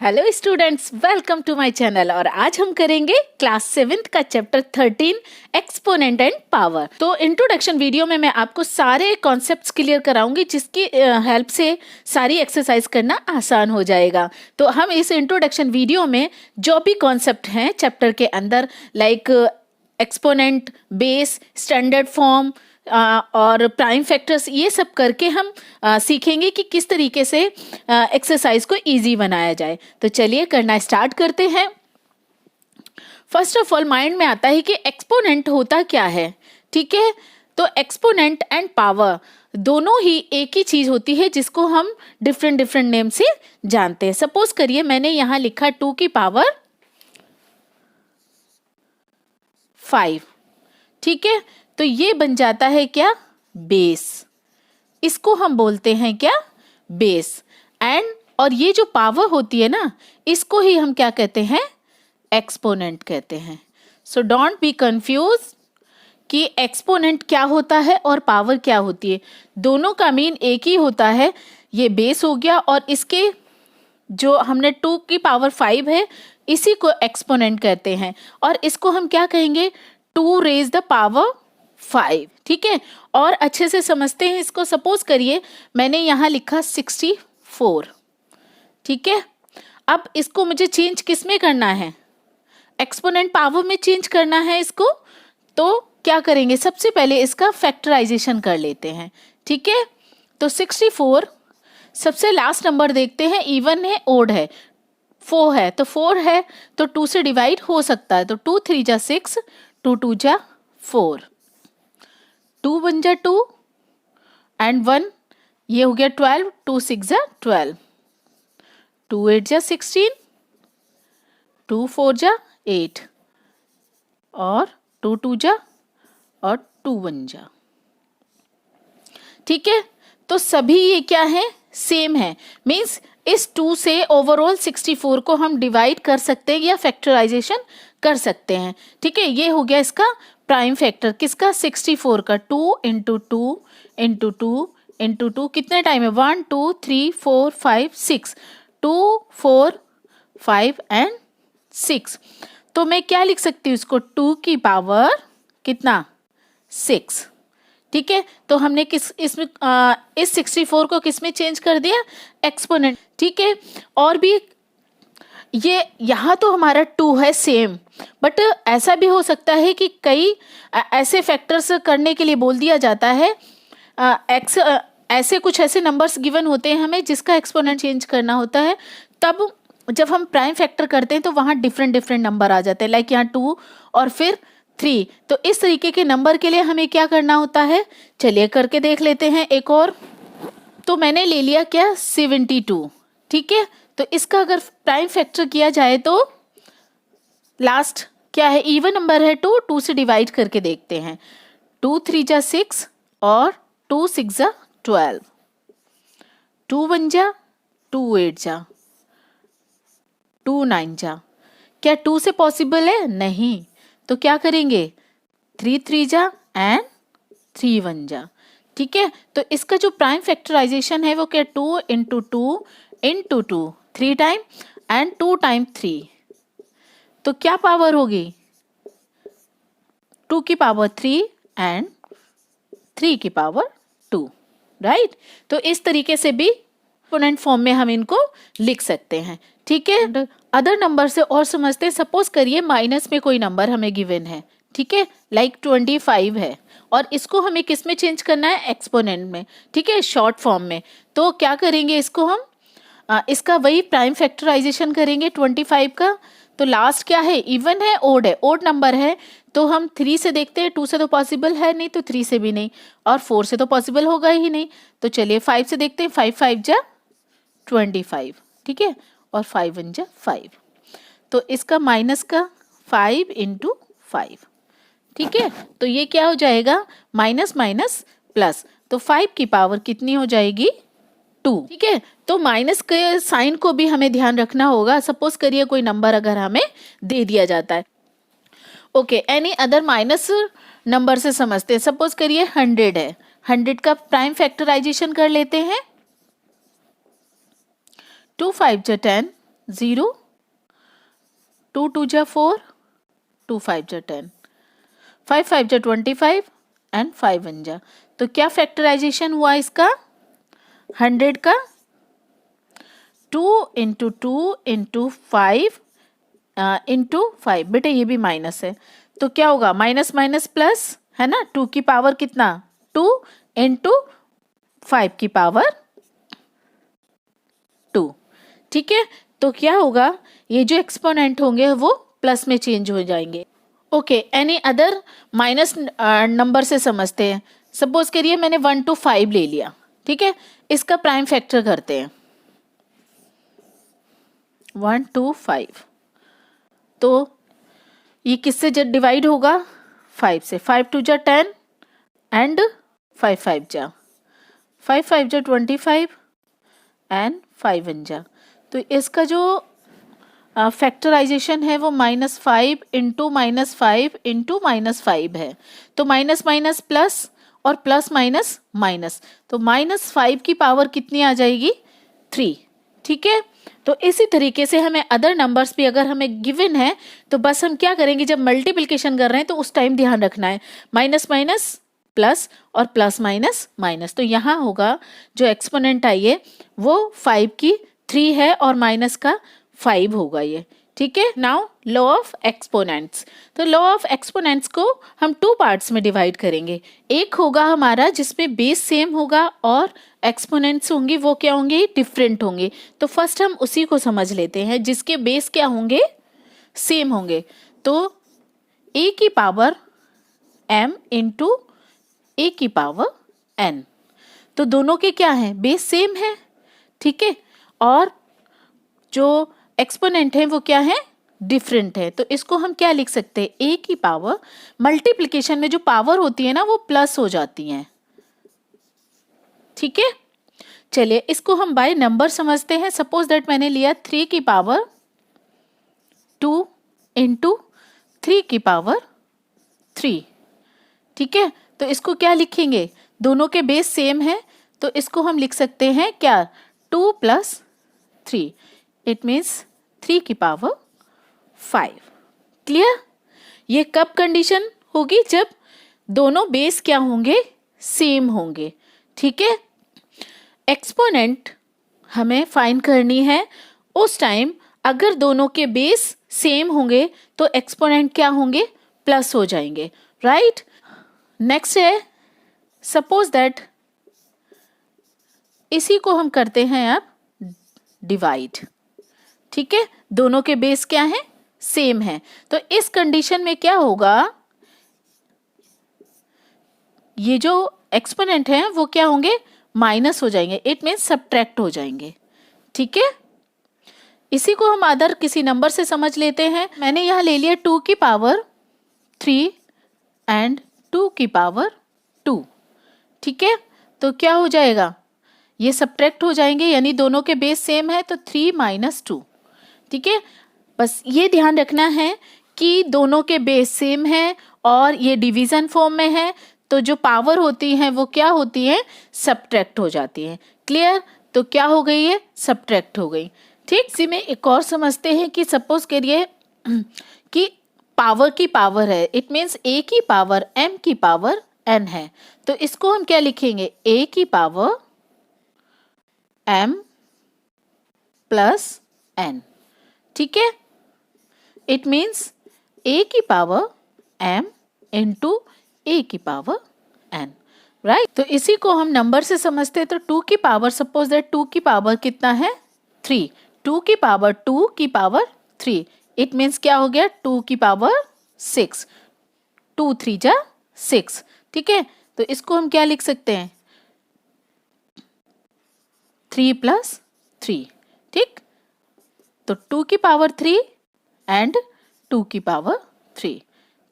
Hello students, welcome to my channel. और आज हम करेंगे क्लास 7th का चैप्टर 13 एक्सपोनेंट एंड पावर। तो इंट्रोडक्शन वीडियो में मैं आपको सारे कॉन्सेप्ट्स क्लियर कराऊंगी, जिसकी हेल्प से सारी एक्सरसाइज करना आसान हो जाएगा। तो हम इस इंट्रोडक्शन वीडियो में जो भी कॉन्सेप्ट हैं चैप्टर के अंदर, like exponent, base, standard form और प्राइम फैक्टर्स, ये सब करके हम सीखेंगे कि किस तरीके से एक्सरसाइज को इजी बनाया जाए। तो चलिए करना स्टार्ट करते हैं। फर्स्ट ऑफ ऑल माइंड में आता है कि एक्सपोनेंट होता क्या है। ठीक है, तो एक्सपोनेंट एंड पावर दोनों ही एक ही चीज होती है, जिसको हम डिफरेंट डिफरेंट नेम से जानते हैं। सपोज करिए मैंने यहाँ लिखा 2 की पावर 5। ठीक है, तो ये बन जाता है क्या, बेस। इसको हम बोलते हैं क्या, बेस। एंड और ये जो पावर होती है ना, इसको ही हम क्या कहते हैं, एक्सपोनेंट कहते हैं। सो डोंट बी कंफ्यूज कि एक्सपोनेंट क्या होता है और पावर क्या होती है। दोनों का मीन एक ही होता है। ये बेस हो गया और इसके जो हमने 2 की पावर 5 है, इसी को एक्सपोनेंट कहते हैं। और इसको हम क्या कहेंगे, 2 रेज द पावर 5। ठीक है, और अच्छे से समझते हैं इसको। सपोज करिए मैंने यहाँ लिखा 64। ठीक है, अब इसको मुझे चेंज किस में करना है, एक्सपोनेंट पावर में चेंज करना है इसको। तो क्या करेंगे, सबसे पहले इसका फैक्टराइजेशन कर लेते हैं। ठीक है, तो 64 सबसे लास्ट नंबर देखते हैं, इवन है ओड है, 4 है, तो 4 है तो 2 से डिवाइड हो सकता है। तो 2 3 जा 6, 2 2 जा 4, 2 1 जा 2 एंड 1, ये हो गया 12, 2 6 जा 12, 2 8 जा 16, 2 4 जा 8 और 2 2 जा और 2 1 जा। ठीक है, तो सभी ये क्या है, सेम है। मीन्स इस 2 से ओवरऑल 64 को हम डिवाइड कर सकते हैं या फैक्टराइजेशन कर सकते हैं। ठीक है, ये हो गया इसका प्राइम फैक्टर, किसका, 64 का। 2 इंटू 2 इंटू 2 इंटू 2 कितने टाइम है, 1 2 3 4 5 6, 2 4 5 एंड 6। तो मैं क्या लिख सकती हूँ इसको, 2 की पावर कितना, 6। ठीक है, तो हमने इसमें इस 64 को किस में चेंज कर दिया, एक्सपोनेंट। ठीक है, और भी ये यहाँ तो हमारा 2 है सेम, बट ऐसा भी हो सकता है कि कई ऐसे फैक्टर्स करने के लिए बोल दिया जाता है। ऐसे कुछ ऐसे नंबर्स गिवन होते हैं हमें, जिसका एक्सपोनेंट चेंज करना होता है। तब जब हम प्राइम फैक्टर करते हैं तो वहाँ डिफरेंट डिफरेंट नंबर आ जाते हैं, लाइक यहाँ 2 और फिर 3। तो इस तरीके के नंबर के लिए हमें क्या करना होता है, चलिए करके देख लेते हैं एक और। तो मैंने ले लिया क्या, 72। ठीक है, तो इसका अगर प्राइम फैक्टर किया जाए तो लास्ट क्या है, इवन नंबर है 2, 2 से डिवाइड करके देखते हैं। 2 3 जा 6 और 2 6 जा 12, 2 1 जा 2 8 जा 2 9 जा। क्या 2 से पॉसिबल है, नहीं। तो क्या करेंगे, 3 3 जा एंड 3 1 जा। ठीक है, तो इसका जो प्राइम फैक्टराइजेशन है वो क्या, 2 into 2 into 2 3 time and 2 time 3। तो क्या पावर होगी, 2 की पावर 3 एंड 3 की पावर 2। राइट, तो इस तरीके से भी एक्सपोनेंट फॉर्म में हम इनको लिख सकते हैं। ठीक है, अदर नंबर से और समझते हैं। सपोज करिए माइनस में कोई नंबर हमें गिवन है, ठीक है, लाइक 25 है, और इसको हमें किस में चेंज करना है, एक्सपोनेंट में। ठीक है, शॉर्ट फॉर्म में। तो क्या करेंगे, इसको हम इसका वही प्राइम फैक्टराइजेशन करेंगे 25 का। तो लास्ट क्या है, इवन है, ओड है, ओड नंबर है। तो हम 3 से देखते हैं, 2 से तो पॉसिबल है नहीं, तो 3 से भी नहीं, और 4 से तो पॉसिबल होगा ही नहीं। तो चलिए 5 से देखते हैं, 5 5 जा 25। ठीक है, और 5 1 जा 5। तो इसका माइनस का 5 इंटू 5। ठीक है, तो ये क्या हो जाएगा, माइनस माइनस प्लस। तो 5 की पावर कितनी हो जाएगी, 2। ठीक है, तो माइनस के साइन को भी हमें ध्यान रखना होगा। सपोज करिए कोई नंबर अगर हमें दे दिया जाता है, okay, any other minus number से समझते हैं। सपोज करिए 100 है, 100 का प्राइम फैक्टराइजेशन कर लेते हैं। 2 5 जा 10, 0, 2 2 जा 4, 2 5 जा 10, 5 5 जा 25 एंड 5 1 जा। तो क्या फैक्टराइजेशन हुआ इसका 100 का 2 इंटू 2 इंटू 5 इंटू 5। बेटे ये भी माइनस है तो क्या होगा माइनस माइनस प्लस है ना, 2 की पावर कितना 2 इंटू 5 की पावर 2। ठीक है, तो क्या होगा ये जो एक्सपोनेंट होंगे वो प्लस में चेंज हो जाएंगे। Okay, any other minus number से समझते हैं। सपोज करिए मैंने 1 to 5 ले लिया, ठीक है, इसका प्राइम फैक्टर करते हैं 1 to 5। तो ये किससे जब डिवाइड होगा 5 से, 5 2 जा 10 एंड 5 5 जा 5 5 जा 25 एंड 5 1 जा। तो इसका जो फैक्टराइजेशन है वो -5 इंटू -5 इंटू -5 है। तो माइनस माइनस प्लस और प्लस माइनस माइनस, तो -5 की पावर कितनी आ जाएगी 3। ठीक है, तो इसी तरीके से हमें अदर नंबर्स भी अगर हमें गिवन है तो बस हम क्या करेंगे जब मल्टीप्लिकेशन कर रहे हैं तो उस टाइम ध्यान रखना है माइनस माइनस प्लस और प्लस माइनस माइनस। तो यहाँ होगा जो एक्सपोनेंट आई है वो 5 की 3 है और माइनस का 5 होगा ये। ठीक है, नाउ लॉ ऑफ एक्सपोनेंट्स। तो लॉ ऑफ एक्सपोनेंट्स को हम 2 पार्ट्स में डिवाइड करेंगे। एक होगा हमारा जिसमें बेस सेम होगा और एक्सपोनेंट्स होंगी वो क्या होंगे डिफरेंट होंगे। तो फर्स्ट हम उसी को समझ लेते हैं जिसके बेस क्या होंगे सेम होंगे। तो a की पावर m इंटू a की पावर n, तो दोनों के क्या है बेस सेम है। ठीक है, और जो एक्सपोनेंट है वो क्या है डिफरेंट है। तो इसको हम क्या लिख सकते हैं a की पावर, मल्टीप्लिकेशन में जो पावर होती है ना वो प्लस हो जाती हैं। ठीक है, चलिए इसको हम बाय नंबर समझते हैं। सपोज दैट मैंने लिया 3 की पावर 2 इंटू 3 की पावर 3। ठीक है, तो इसको क्या लिखेंगे दोनों के बेस सेम है तो इसको हम लिख सकते हैं क्या 2 प्लस 3, इट मीन्स 3 की पावर 5। क्लियर, ये कब कंडीशन होगी जब दोनों बेस क्या होंगे सेम होंगे। ठीक है, एक्सपोनेंट हमें फाइंड करनी है उस टाइम अगर दोनों के बेस सेम होंगे तो एक्सपोनेंट क्या होंगे प्लस हो जाएंगे। राइट, नेक्स्ट है सपोज दैट इसी को हम करते हैं अब डिवाइड। ठीक है, दोनों के बेस क्या है सेम है तो इस कंडीशन में क्या होगा ये जो एक्सपोनेंट है वो क्या होंगे माइनस हो जाएंगे, इट मीन्स सब्ट्रैक्ट हो जाएंगे। ठीक है, इसी को हम अदर किसी नंबर से समझ लेते हैं। मैंने यहाँ ले लिया 2 की पावर 3 एंड 2 की पावर 2। ठीक है, तो क्या हो जाएगा ये सब्ट्रैक्ट हो जाएंगे यानी दोनों के बेस सेम है तो 3 माइनस 2। ठीक है, बस ये ध्यान रखना है कि दोनों के बेस सेम है और ये डिवीजन फॉर्म में है तो जो पावर होती है वो क्या होती है सब्ट्रैक्ट हो जाती है। क्लियर, तो क्या हो गई है सब्ट्रैक्ट हो गई। ठीक, इसी में एक और समझते हैं कि सपोज करिए कि पावर की पावर है, इट मीन्स a की पावर m की पावर n है तो इसको हम क्या लिखेंगे a की पावर m प्लस n। ठीक है, इट मीन्स a की पावर m इंटू a की पावर n। राइट, तो इसी को हम नंबर से समझते हैं। तो 2 की पावर सपोज दैट 2 की पावर कितना है 3, 2 की पावर 2 की पावर 3, इट मीन्स क्या हो गया 2 की पावर 6, 2 3 जा 6। ठीक है, तो इसको हम क्या लिख सकते हैं 3 प्लस 3। ठीक, तो 2 की पावर 3 एंड 2 की पावर 3।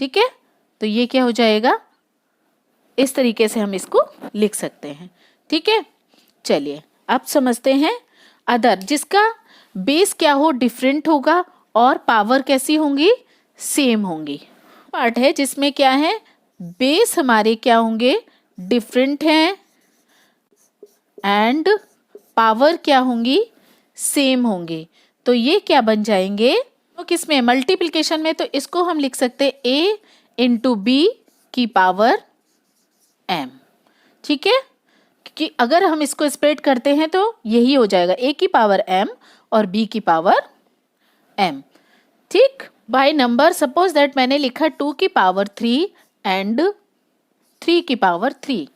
ठीक है, तो ये क्या हो जाएगा इस तरीके से हम इसको लिख सकते हैं। ठीक है, चलिए अब समझते हैं अदर जिसका बेस क्या हो डिफरेंट होगा और पावर कैसी होंगी सेम होंगी। पार्ट है जिसमें क्या है बेस हमारे क्या होंगे डिफरेंट हैं एंड पावर क्या होंगी सेम होंगी। तो ये क्या बन जाएंगे, तो किस में, मल्टीप्लिकेशन में, तो इसको हम लिख सकते हैं ए इंटू बी की पावर एम। ठीक है, क्योंकि अगर हम इसको स्प्रेड करते हैं तो यही हो जाएगा, ए की पावर एम और बी की पावर एम। ठीक, बाय नंबर सपोज दैट मैंने लिखा 2 की पावर 3 एंड 3 की पावर 3,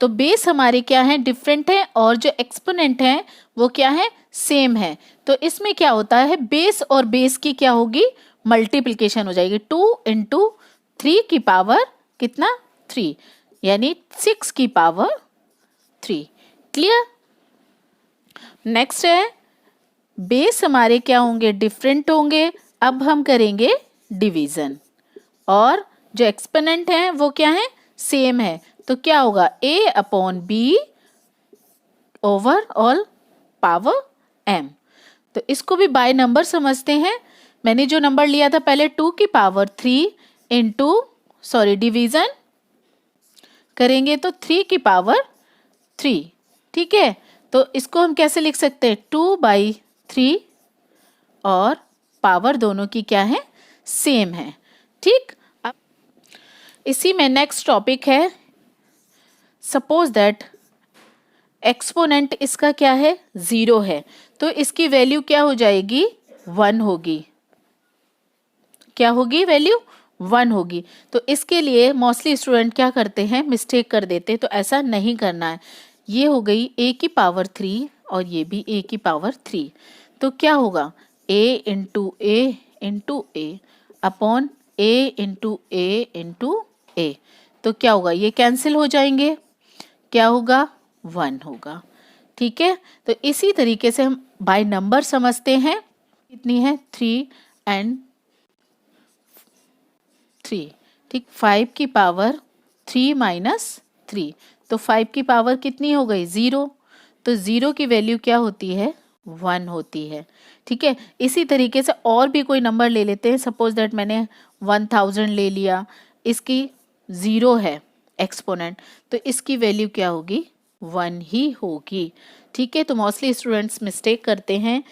तो बेस हमारे क्या है, डिफरेंट है, और जो एक्सपोनेंट है वो क्या है, सेम है। तो इसमें क्या होता है, बेस और बेस की क्या होगी, मल्टीप्लिकेशन हो जाएगी। 2 इंटू 3 की पावर कितना, 3, यानी 6 की पावर 3। क्लियर। नेक्स्ट है, बेस हमारे क्या होंगे, डिफरेंट होंगे। अब हम करेंगे डिवीजन, और जो एक्सपोनेंट है वो क्या है, सेम है। तो क्या होगा, a upon B overall power m। तो इसको भी बाय नंबर समझते हैं। मैंने जो नंबर लिया था पहले 2 की पावर 3 इंटू, सॉरी डिवीजन करेंगे तो 3 की पावर 3। ठीक है, तो इसको हम कैसे लिख सकते हैं, 2/3, और पावर दोनों की क्या है, सेम है। ठीक, अब इसी में नेक्स्ट टॉपिक है, सपोज दैट एक्सपोनेंट इसका क्या है, 0 है, तो इसकी वैल्यू क्या हो जाएगी, 1 होगी। क्या होगी, वैल्यू 1 होगी। तो इसके लिए मोस्टली स्टूडेंट क्या करते हैं, मिस्टेक कर देते हैं, तो ऐसा नहीं करना है। ये हो गई a की पावर 3 और ये भी a की पावर 3, तो क्या होगा, a into a upon a into a, तो क्या होगा, ये कैंसिल हो जाएंगे, क्या होगा, 1 होगा। ठीक है, तो इसी तरीके से हम बाय नंबर समझते हैं। कितनी है, 3 एंड 3। ठीक, 5 की पावर 3 माइनस 3, तो 5 की पावर कितनी हो गई, 0। तो 0 की वैल्यू क्या होती है, 1 होती है। ठीक है, इसी तरीके से और भी कोई नंबर ले लेते हैं। सपोज दैट मैंने 1000 ले लिया, इसकी 0 है एक्सपोनेंट, तो इसकी वैल्यू क्या होगी, 1 ही होगी। ठीक है, तो मोस्टली स्टूडेंट्स मिस्टेक करते हैं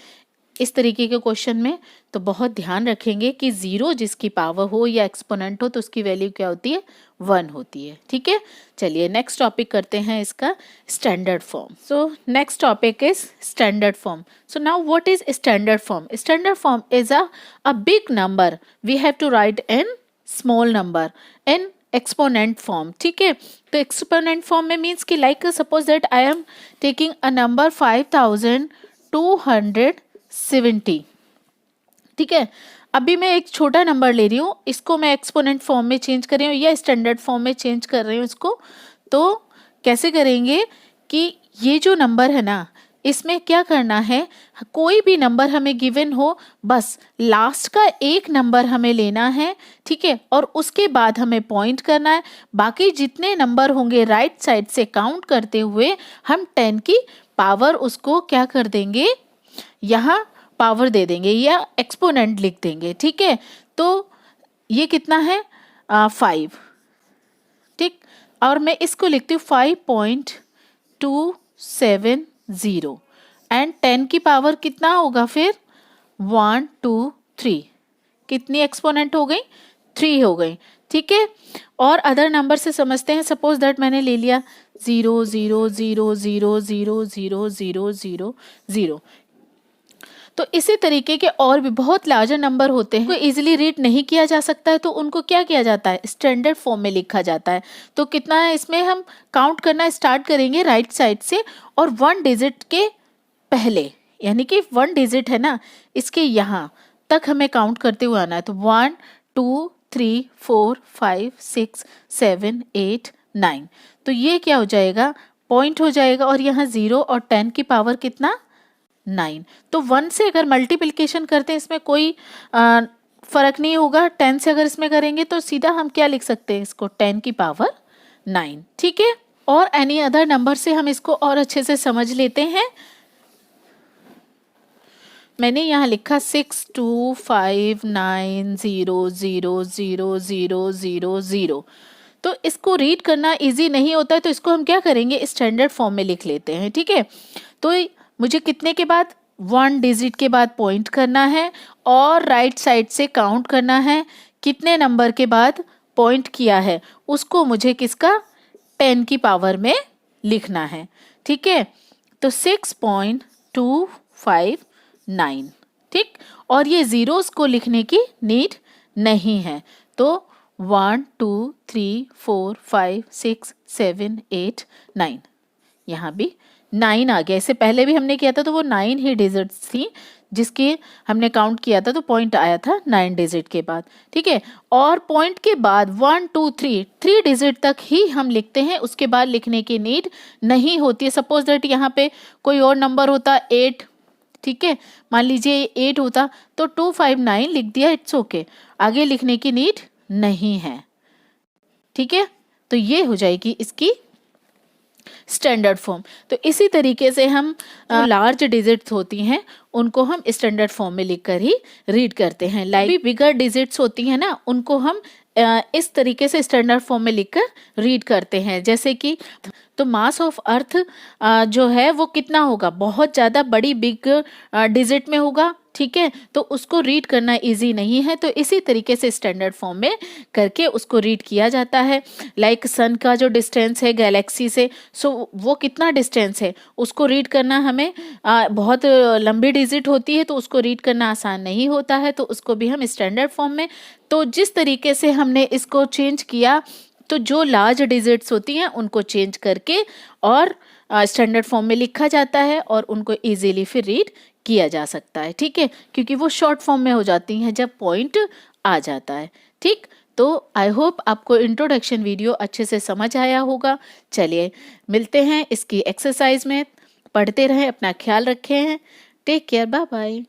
इस तरीके के क्वेश्चन में, तो बहुत ध्यान रखेंगे कि 0 जिसकी पावर हो या एक्सपोनेंट हो तो उसकी वैल्यू क्या होती है, 1 होती है। ठीक है, चलिए नेक्स्ट टॉपिक करते हैं इसका standard form. So next topic is standard form. So now what is standard form. Standard form is a big number we have to write in small number in exponent form. ठीक है, तो exponent form में means कि like suppose that I am taking a number 5270। ठीक है, अभी मैं एक छोटा नंबर ले रही हूँ, इसको मैं एक्सपोनेंट फॉर्म में चेंज कर रही हूँ या स्टैंडर्ड फॉर्म में चेंज कर रही हूँ इसको। तो कैसे करेंगे कि ये जो नंबर है ना, इसमें क्या करना है, कोई भी नंबर हमें गिवन हो, बस लास्ट का एक नंबर हमें लेना है। ठीक है, और उसके बाद हमें पॉइंट करना है। बाकी जितने नंबर होंगे राइट साइड से काउंट करते हुए हम 10 की पावर उसको क्या कर देंगे, यहाँ पावर दे देंगे या एक्सपोनेंट लिख देंगे। ठीक है, तो ये कितना है, 5। ठीक, और मैं इसको लिखती हूँ 5.270 एंड 10 की पावर कितना होगा फिर, 1 2 3, कितनी एक्सपोनेंट हो गई, 3 हो गई। ठीक है, और अदर नंबर से समझते हैं। सपोज दैट मैंने ले लिया 0 0 0 0 0 0 0 0 0। तो इसी तरीके के और भी बहुत लार्जर नंबर होते हैं, इजीली रीड नहीं किया जा सकता है, तो उनको क्या किया जाता है, स्टैंडर्ड फॉर्म में लिखा जाता है। तो कितना है, इसमें हम काउंट करना स्टार्ट करेंगे राइट साइड से, और 1 डिजिट के पहले, यानी कि 1 डिजिट है ना, इसके यहाँ तक हमें काउंट करते हुए आना है। तो 1 2 3 4 5 6 7 8 9, तो ये क्या हो जाएगा, पॉइंट हो जाएगा, और यहाँ 0 और 10 की पावर कितना, 9। तो 1 से अगर मल्टीप्लिकेशन करते हैं इसमें कोई फर्क नहीं होगा। 10 से अगर इसमें करेंगे तो सीधा हम क्या लिख सकते हैं इसको, 10 की पावर 9। ठीक है, और एनी अदर नंबर से हम इसको और अच्छे से समझ लेते हैं। मैंने यहाँ लिखा 6259000000। तो इसको रीड करना इजी नहीं होता है, तो इसको हम क्या करेंगे, स्टैंडर्ड फॉर्म में लिख लेते हैं। ठीक है, तो मुझे कितने के बाद 1 डिजिट के बाद पॉइंट करना है और राइट साइड से काउंट करना है कितने नंबर के बाद पॉइंट किया है, उसको मुझे किसका 10 की पावर में लिखना है। ठीक है, तो 6.259, ठीक। और ये जीरोस को लिखने की नीड नहीं है, तो 1 2 3 4 5 6 7 8 9, यहाँ भी 9 आ गया। इससे पहले भी हमने किया था तो वो 9 ही डिजिट्स थी जिसकी हमने काउंट किया था, तो पॉइंट आया था 9 डिजिट के बाद। ठीक है, और पॉइंट के बाद 1 2 3 डिजिट तक ही हम लिखते हैं, उसके बाद लिखने की नीड नहीं होती है। सपोज दैट यहाँ पे कोई और नंबर होता 8, ठीक है, मान लीजिए 8 होता तो 259 लिख दिया, इट्स ओके, आगे लिखने की नीड नहीं है। ठीक है, तो ये हो जाएगी इसकी स्टैंडर्ड फॉर्म। तो इसी तरीके से हम लार्ज डिजिट्स होती हैं उनको हम स्टैंडर्ड फॉर्म में लिखकर ही रीड करते हैं। लाइक बिगर डिजिट्स होती हैं ना, उनको हम इस तरीके से स्टैंडर्ड फॉर्म में लिखकर रीड करते हैं। जैसे कि तो मास ऑफ अर्थ जो है वो कितना होगा, बहुत ज़्यादा बड़ी बिग डिजिट में होगा। ठीक है, तो उसको रीड करना इजी नहीं है, तो इसी तरीके से स्टैंडर्ड फॉर्म में करके उसको रीड किया जाता है। लाइक सन का जो डिस्टेंस है गैलेक्सी से, सो वो कितना डिस्टेंस है उसको रीड करना हमें बहुत लंबी डिजिट होती है तो उसको रीड करना आसान नहीं होता है, तो उसको भी हम स्टैंडर्ड फॉर्म में, तो जिस तरीके से हमने इसको चेंज किया, तो जो लार्ज डिजिट्स होती हैं उनको चेंज करके और स्टैंडर्ड फॉर्म में लिखा जाता है और उनको इजीली फिर रीड किया जा सकता है। ठीक है, क्योंकि वो शॉर्ट फॉर्म में हो जाती हैं जब पॉइंट आ जाता है। ठीक, तो आई होप आपको इंट्रोडक्शन वीडियो अच्छे से समझ आया होगा। चलिए मिलते हैं इसकी एक्सरसाइज में, पढ़ते रहें, अपना ख्याल रखें, टेक केयर, बाय बाय।